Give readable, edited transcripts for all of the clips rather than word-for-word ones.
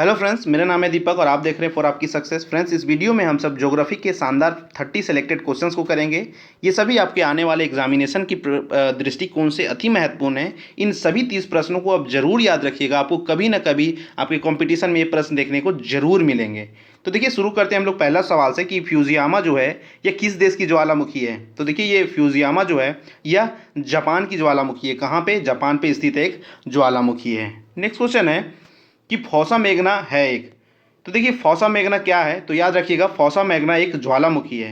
Hello friends, मेरा नाम है दीपक और आप देख रहे हैं फॉर आपकी सक्सेस। फ्रेंड्स, इस वीडियो में हम सब ज्योग्राफी के शानदार 30 सेलेक्टेड क्वेश्चंस को करेंगे। ये सभी आपके आने वाले एग्जामिनेशन की दृष्टिकोण से अति महत्वपूर्ण है। इन सभी 30 प्रश्नों को आप जरूर याद रखिएगा, आपको कभी ना कभी आपके कॉम्पिटिशन में ये प्रश्न देखने को जरूर मिलेंगे। तो देखिए, शुरू करते हैं हम लोग पहला सवाल से कि फ्यूजियामा जो है यह किस देश की ज्वालामुखी है। तो देखिए, ये फ्यूजियामा जो है यह जापान की ज्वालामुखी है। कहाँ पे? जापान पे स्थित एक ज्वालामुखी है। नेक्स्ट क्वेश्चन है कि फौसा मैग्ना है एक। तो देखिए, फौसा मैग्ना क्या है? तो याद रखिएगा, फौसा मैग्ना एक ज्वालामुखी है।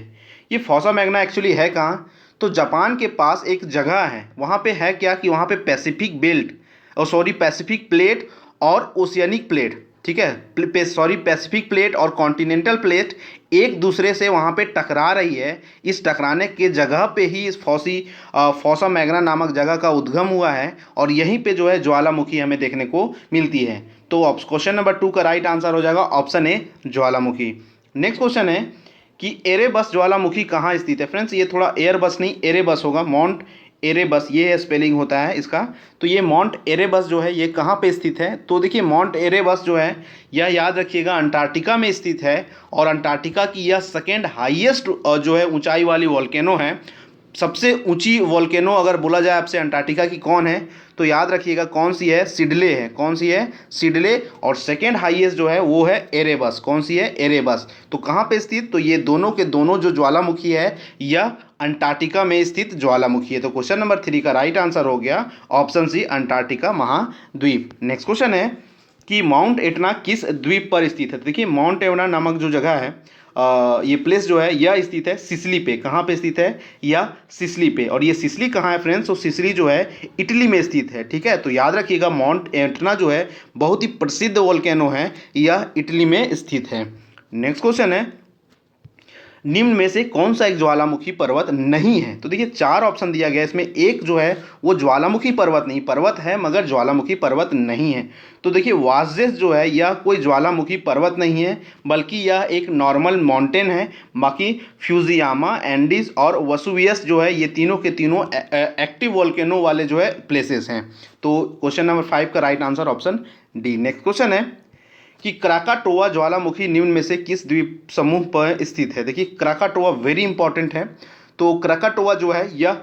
ये फौसा मैग्ना एक्चुअली है कहाँ? तो जापान के पास एक जगह है, वहाँ पे है क्या कि वहाँ पे पैसिफिक बेल्ट और पैसिफिक प्लेट और ओशियनिक प्लेट, ठीक है, पैसिफिक प्लेट और कॉन्टिनेंटल प्लेट एक दूसरे से वहाँ पे टकरा रही है। इस टकराने के जगह पे ही इस फौसा मैग्ना नामक जगह का उद्गम हुआ है और यहीं पे जो है ज्वालामुखी हमें देखने को मिलती है। तो क्वेश्चन नंबर 2 का राइट आंसर हो जाएगा option A, Jwalamukhi. Next question है कि एरेबस ज्वालामुखी कहाँ स्थित है। फ्रेंड्स, ये थोड़ा एयरबस नहीं एरेबस होगा, माउंट एरेबस ये स्पेलिंग होता है इसका। तो ये माउंट एरेबस जो है ये कहाँ पे स्थित है? तो देखिए, माउंट एरेबस जो है यह याद रखिएगा अंटार्कटिका में स्थित है और अंटार्कटिका की यह सेकेंड हाईएस्ट जो है ऊंचाई वाली वॉल्केनो है। सबसे ऊंची वॉल्केनो अगर बोला जाए आपसे अंटार्कटिका की कौन है, तो याद रखिएगा कौन सी है? सिडले है। कौन सी है? सिडले। और सेकेंड हाईएस्ट जो है वो है एरेबस। कौन सी है? एरेबस। तो कहाँ पे स्थित? तो ये दोनों के दोनों जो ज्वालामुखी है यह अंटार्कटिका में स्थित ज्वालामुखी है। तो क्वेश्चन नंबर 3 का राइट आंसर हो गया ऑप्शन सी, अंटार्कटिका महाद्वीप। नेक्स्ट क्वेश्चन है कि माउंट एटना किस द्वीप पर स्थित है। देखिए, माउंट एटना नामक जो जगह है ये प्लेस जो है यह स्थित है सिसिली पे। कहाँ पे स्थित है? या सिसिली पे। और ये सिसिली कहाँ है फ्रेंड्स? तो सिसिली जो है इटली में स्थित है, ठीक है। तो याद रखिएगा, माउंट एटना जो है बहुत ही प्रसिद्ध वोल्केनो है, यह इटली में स्थित है। नेक्स्ट क्वेश्चन है, निम्न में से कौन सा एक ज्वालामुखी पर्वत नहीं है। तो देखिए, 4 ऑप्शन दिया गया है, इसमें एक जो है वो ज्वालामुखी पर्वत नहीं, पर्वत है मगर ज्वालामुखी पर्वत नहीं है। तो देखिए, वाजेस जो है यह कोई ज्वालामुखी पर्वत नहीं है, बल्कि यह एक नॉर्मल माउंटेन है। बाकी फ्यूजियामा, एंडीज और वसुवियस जो है ये तीनों के तीनों एक्टिव वोल्केनो वाले जो है प्लेसेस हैं। तो क्वेश्चन नंबर 5 का right answer option D. Next question है कि क्राकाटोआ ज्वालामुखी निम्न में से किस द्वीप समूह पर स्थित है। देखिए, क्राकाटोआ वेरी इंपॉर्टेंट है। तो क्राकाटोआ जो है यह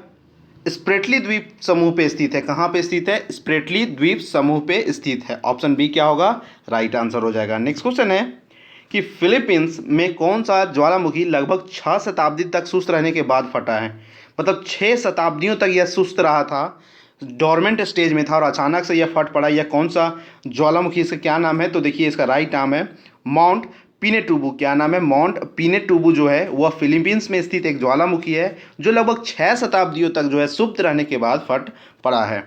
स्प्रेटली द्वीप समूह पे स्थित है। कहाँ पे स्थित है? स्प्रेटली द्वीप समूह पे स्थित है। ऑप्शन बी क्या होगा? राइट आंसर हो जाएगा। नेक्स्ट क्वेश्चन है कि फिलीपींस में कौन सा ज्वालामुखी लगभग 6 शताब्दी तक सुस्त रहने के बाद फटा है। मतलब 6 शताब्दियों तक यह सुस्त रहा था, डोरमेंट स्टेज में था और अचानक से यह फट पड़ा। यह कौन सा ज्वालामुखी, इसका क्या नाम है? तो देखिए, इसका राइट नाम है माउंट पिनेटुबू। क्या नाम है? माउंट पिनेटुबू जो है वह फिलीपींस में स्थित एक ज्वालामुखी है जो लगभग 6 शताब्दियों तक जो है सुप्त रहने के बाद फट पड़ा है।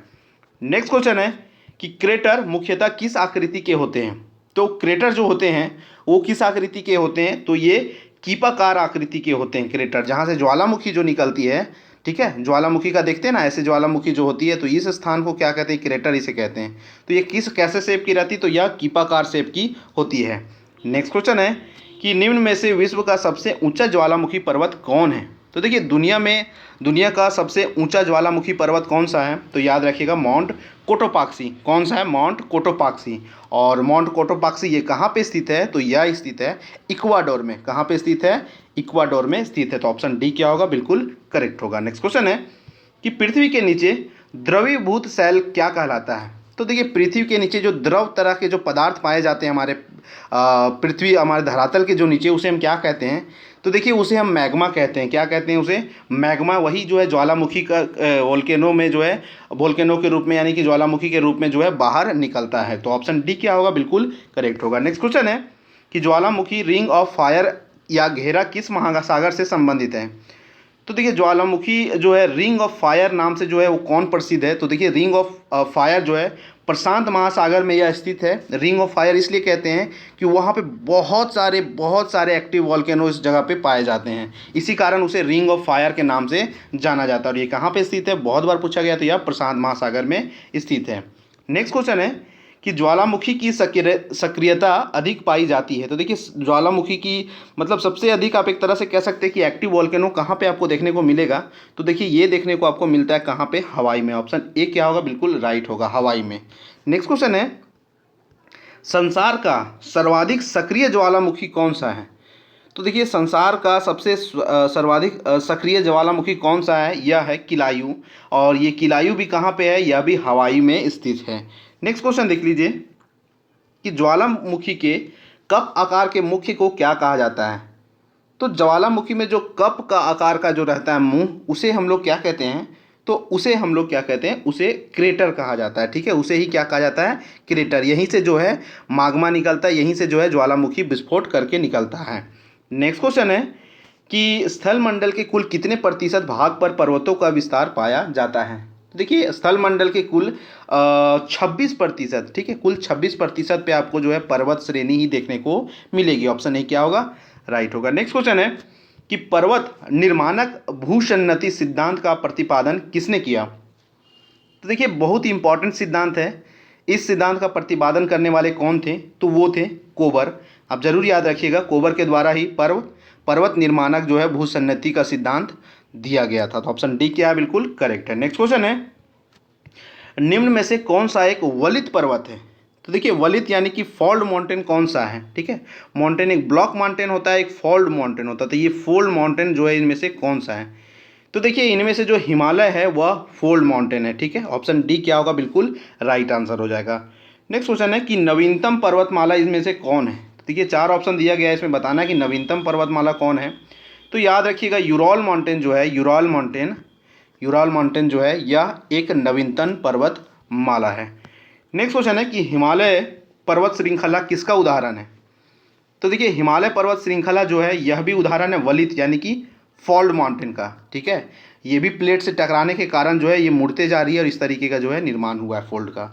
नेक्स्ट क्वेश्चन है कि क्रेटर मुख्यतः किस आकृति के होते हैं। तो क्रेटर जो होते हैं वो किस आकृति के होते हैं? तो ये कीपाकार आकृति के होते हैं क्रेटर, जहाँ से ज्वालामुखी जो निकलती है, ठीक है, ज्वालामुखी का देखते हैं ना ऐसे ज्वालामुखी जो होती है, तो इस स्थान को क्या कहते हैं? क्रेटर इसे कहते हैं। तो ये कैसे शेप की रहती? तो यह कीपाकार शेप की होती है। नेक्स्ट क्वेश्चन है कि निम्न में से विश्व का सबसे ऊंचा ज्वालामुखी पर्वत कौन है। तो देखिए, दुनिया का सबसे ऊंचा ज्वालामुखी पर्वत कौन सा है? तो याद रखिएगा माउंट कोटोपाक्सी। कौन सा है? माउंट कोटोपाक्सी। और माउंट कोटोपाक्सी ये कहाँ पे स्थित है? तो यह स्थित है इक्वाडोर में। कहाँ पे स्थित है? इक्वाडोर में स्थित है। तो ऑप्शन डी क्या होगा? बिल्कुल करेक्ट होगा। नेक्स्ट क्वेश्चन है कि पृथ्वी के नीचे द्रवीभूत सेल क्या कहलाता है। तो देखिए, पृथ्वी के नीचे जो द्रव तरह के जो पदार्थ पाए जाते हैं हमारे पृथ्वी, हमारे धरातल के जो नीचे, उसे हम क्या कहते हैं? तो देखिए, उसे हम मैग्मा कहते हैं। क्या कहते हैं उसे? मैग्मा। वही जो है ज्वालामुखी का वोल्केनो में जो है वोल्केनो के रूप में, यानी कि ज्वालामुखी के रूप में जो है बाहर निकलता है। तो ऑप्शन डी क्या होगा? बिल्कुल करेक्ट होगा। नेक्स्ट क्वेश्चन है कि ज्वालामुखी रिंग ऑफ फायर या घेरा किस महासागर से संबंधित है। तो देखिए, ज्वालामुखी जो है रिंग ऑफ फायर नाम से जो है वो कौन प्रसिद्ध है। तो देखिए, रिंग ऑफ फायर जो है प्रशांत महासागर में यह स्थित है। रिंग ऑफ फायर इसलिए कहते हैं कि वहाँ पे बहुत सारे एक्टिव वॉल्केनो इस जगह पे पाए जाते हैं, इसी कारण उसे रिंग ऑफ फायर के नाम से जाना जाता है। और ये कहाँ पे स्थित है? बहुत बार पूछा गया, तो यह प्रशांत महासागर में स्थित है। नेक्स्ट क्वेश्चन है कि ज्वालामुखी की सक्रियता अधिक पाई जाती है। तो देखिए, ज्वालामुखी की मतलब सबसे अधिक आप एक तरह से कह सकते हैं कि एक्टिव वॉल्केनो कहाँ पे आपको देखने को मिलेगा। तो देखिए, ये देखने को आपको मिलता है कहाँ पे? हवाई में। ऑप्शन ए क्या होगा? बिल्कुल राइट होगा, हवाई में। नेक्स्ट क्वेश्चन है संसार का सर्वाधिक सक्रिय ज्वालामुखी कौन सा है? तो देखिए संसार का सबसे सर्वाधिक सक्रिय ज्वालामुखी कौन सा है? यह है किलायु। और ये किलायु भी कहाँ पे है? यह भी हवाई में स्थित है। नेक्स्ट क्वेश्चन देख लीजिए कि ज्वालामुखी के कप आकार के मुख्य को क्या कहा जाता है? तो ज्वालामुखी में जो कप का आकार का जो रहता है मुंह, उसे हम लोग क्या कहते हैं? तो उसे हम लोग क्या कहते हैं? उसे क्रेटर कहा जाता है। ठीक है, उसे ही क्या कहा जाता है? क्रेटर। यहीं से जो है माग्मा निकलता है, यहीं से जो है ज्वालामुखी विस्फोट करके निकलता है। नेक्स्ट क्वेश्चन है कि स्थल मंडल के कुल कितने प्रतिशत भाग पर पर्वतों का विस्तार पाया जाता है? तो देखिए स्थल मंडल के कुल 26%, ठीक है, कुल 26% पे आपको जो है पर्वत श्रेणी ही देखने को मिलेगी। ऑप्शन ए क्या होगा? राइट होगा। नेक्स्ट क्वेश्चन है कि पर्वत निर्माणक भूसन्नति सिद्धांत का प्रतिपादन किसने किया? तो देखिए बहुत ही इंपॉर्टेंट सिद्धांत है। इस सिद्धांत का प्रतिपादन करने वाले कौन थे? तो वो थे कोबर। आप जरूर याद रखिएगा, कोबर के द्वारा ही पर्वत निर्माणक जो है भूसन्नति का सिद्धांत दिया गया था। तो ऑप्शन डी क्या है? बिल्कुल करेक्ट है। नेक्स्ट क्वेश्चन है निम्न में से कौन सा एक वलित पर्वत है? तो देखिए वलित यानी कि फोल्ड माउंटेन कौन सा है? ठीक है, माउंटेन एक ब्लॉक माउंटेन होता है, एक फोल्ड माउंटेन होता है। तो ये फोल्ड माउंटेन जो है इनमें से कौन सा है? तो देखिए इनमें से जो हिमालय है वह फोल्ड माउंटेन है। ठीक है, ऑप्शन डी क्या होगा? बिल्कुल राइट आंसर हो जाएगा। नेक्स्ट क्वेश्चन है कि नवीनतम पर्वतमाला इनमें से कौन है? देखिए 4 ऑप्शन दिया गया है, इसमें बताना है कि नवीनतम पर्वतमाला कौन है। तो याद रखिएगा यूरॉल माउंटेन जो है, यूरॉल माउंटेन जो है यह एक नवीनतम पर्वतमाला है। नेक्स्ट क्वेश्चन है कि हिमालय पर्वत श्रृंखला किसका उदाहरण है? तो देखिए हिमालय पर्वत श्रृंखला जो है यह भी उदाहरण है वलित यानी कि फोल्ड माउंटेन का। ठीक है, ये भी प्लेट से टकराने के कारण जो है ये मुड़ते जा रही है और इस तरीके का जो है निर्माण हुआ है फोल्ड का।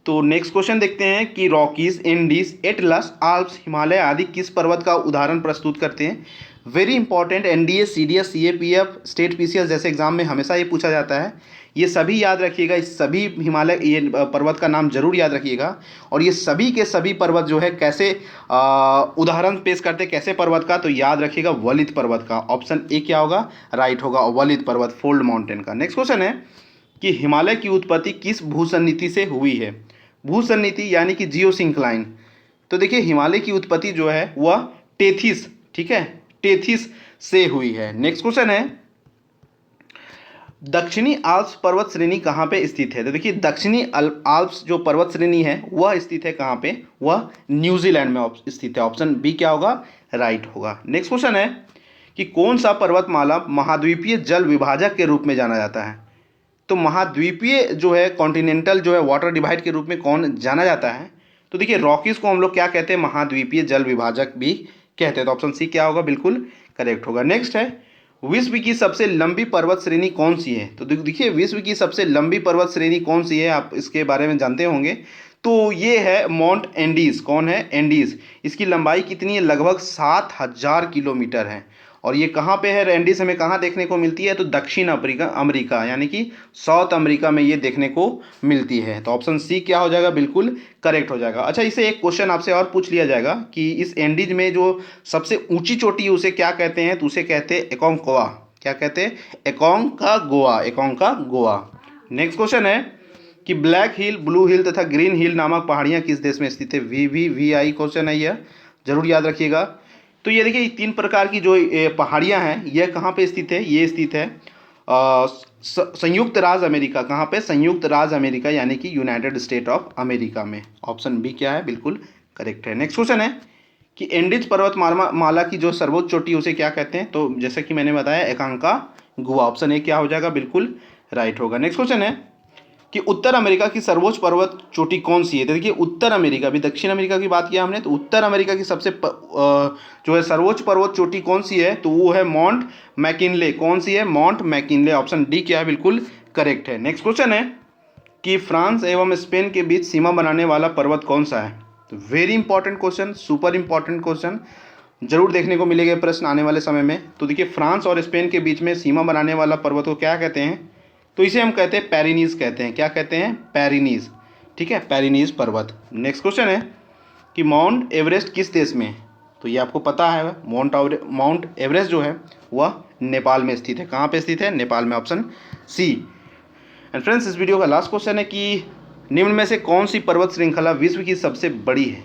तो नेक्स्ट क्वेश्चन देखते हैं कि Rockies, Andes, Atlas, Alps, Himalaya आदि किस पर्वत का उदाहरण प्रस्तुत करते हैं? Very important, NDA, CDS, CAPF, state PCS जैसे एग्जाम में हमेशा ये पूछा जाता है। ये सभी याद रखिएगा, इस सभी हिमालय ये पर्वत का नाम जरूर याद रखिएगा। और ये सभी के सभी पर्वत जो है कैसे उदाहरण पेश करते, कैसे पर्वत का? तो याद रखिएगा वलित पर्वत का। ऑप्शन ए क्या होगा? राइट होगा, वलित पर्वत, फोल्ड माउंटेन का। नेक्स्ट क्वेश्चन है कि हिमालय की उत्पत्ति किस भूसन्निधि से हुई है? भूसन्निधि यानी कि जियोसिंक्लाइन। तो देखिए हिमालय की उत्पत्ति जो है वह टेथिस, ठीक है, टेथिस से हुई है। नेक्स्ट क्वेश्चन है दक्षिणी आल्प्स पर्वत श्रेणी कहाँ पे स्थित है? तो देखिए दक्षिणी आल्प्स जो पर्वत श्रेणी है वह स्थित है कहाँ पे? वह न्यूजीलैंड में स्थित है। ऑप्शन बी क्या होगा? राइट होगा। नेक्स्ट क्वेश्चन है कि कौन सा पर्वतमाला महाद्वीपीय जल विभाजक के रूप में जाना जाता है? तो महाद्वीपीय जो है कॉन्टिनेंटल जो है वाटर डिवाइड के रूप में कौन जाना जाता है? तो देखिए रॉकीज को हम लोग क्या कहते हैं? महाद्वीपीय जल विभाजक भी कहते हैं। तो ऑप्शन सी क्या होगा? बिल्कुल करेक्ट होगा। नेक्स्ट है विश्व की सबसे लंबी पर्वत श्रेणी कौन सी है? तो देखिए विश्व की सबसे लंबी पर्वत श्रेणी कौन सी है? आप इसके बारे में जानते होंगे। तो ये है माउंट एंडीज। कौन है? एंडीज। इसकी लंबाई कितनी है? लगभग 7000 किलोमीटर है। और ये कहाँ पे है? एंडीज हमें कहाँ देखने को मिलती है? तो दक्षिण अमेरिका यानी कि साउथ अमेरिका में ये देखने को मिलती है। तो ऑप्शन सी क्या हो जाएगा? बिल्कुल करेक्ट हो जाएगा। अच्छा, इसे एक क्वेश्चन आपसे और पूछ लिया जाएगा कि इस एंडीज में जो सबसे ऊंची चोटी है उसे क्या कहते हैं? तो उसे कहते हैं एकोंकागुआ। क्या कहते हैं? एकोंकागुआ, एकोंकागुआ। नेक्स्ट क्वेश्चन है कि ब्लैक हिल, ब्लू हिल तथा ग्रीन हिल नामक पहाड़ियाँ किस देश में स्थित है? VVVI क्वेश्चन है, यह जरूर याद रखिएगा। तो ये देखिए 3 प्रकार की जो पहाड़ियाँ हैं यह कहाँ पे स्थित है? ये स्थित है संयुक्त राज्य अमेरिका। कहाँ पे? संयुक्त राज्य अमेरिका यानी कि यूनाइटेड स्टेट ऑफ अमेरिका में। ऑप्शन बी क्या है? बिल्कुल करेक्ट है। नेक्स्ट क्वेश्चन है कि एंडीज पर्वतमाला की जो सर्वोच्च चोटी उसे क्या कहते हैं? तो जैसे कि मैंने बताया एकांकागुआ। ऑप्शन ए क्या हो जाएगा? बिल्कुल राइट होगा। नेक्स्ट क्वेश्चन है कि उत्तर अमेरिका की सर्वोच्च पर्वत चोटी कौन सी है? तो देखिए उत्तर अमेरिका, भी दक्षिण अमेरिका की बात किया हमने, तो उत्तर अमेरिका की सबसे जो है सर्वोच्च पर्वत चोटी कौन सी है? तो वो है माउंट मैकिनले। कौन सी है? Mount McKinley. ऑप्शन डी क्या है? बिल्कुल करेक्ट है। नेक्स्ट क्वेश्चन है कि फ्रांस एवं स्पेन के बीच सीमा बनाने वाला पर्वत कौन सा है? तो very important question, super important question, जरूर देखने को मिलेगा प्रश्न आने वाले समय में। तो देखिए फ्रांस और स्पेन के बीच में सीमा बनाने वाला पर्वत को क्या कहते हैं? तो इसे हम कहते हैं पेरिनीज कहते हैं। क्या कहते हैं? पेरिनीज। ठीक है, पेरिनीज पर्वत। नेक्स्ट क्वेश्चन है कि माउंट एवरेस्ट किस देश में है? तो ये आपको पता है, माउंट एवरेस्ट जो है वह नेपाल में स्थित है। कहाँ पे स्थित है? नेपाल में। Option C. एंड फ्रेंड्स इस वीडियो का लास्ट क्वेश्चन है कि निम्न में से कौन सी पर्वत श्रृंखला विश्व की सबसे बड़ी है?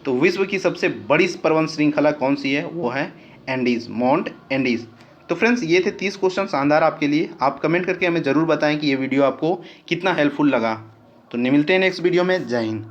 तो विश्व की सबसे बड़ी पर्वत श्रृंखला कौन सी है? वो है एंडीज, माउंट एंडीज। तो फ्रेंड्स ये थे 30 क्वेश्चन शानदार आपके लिए। आप कमेंट करके हमें ज़रूर बताएं कि ये वीडियो आपको कितना हेल्पफुल लगा। तो मिलते हैं नेक्स्ट वीडियो में। जय हिंद।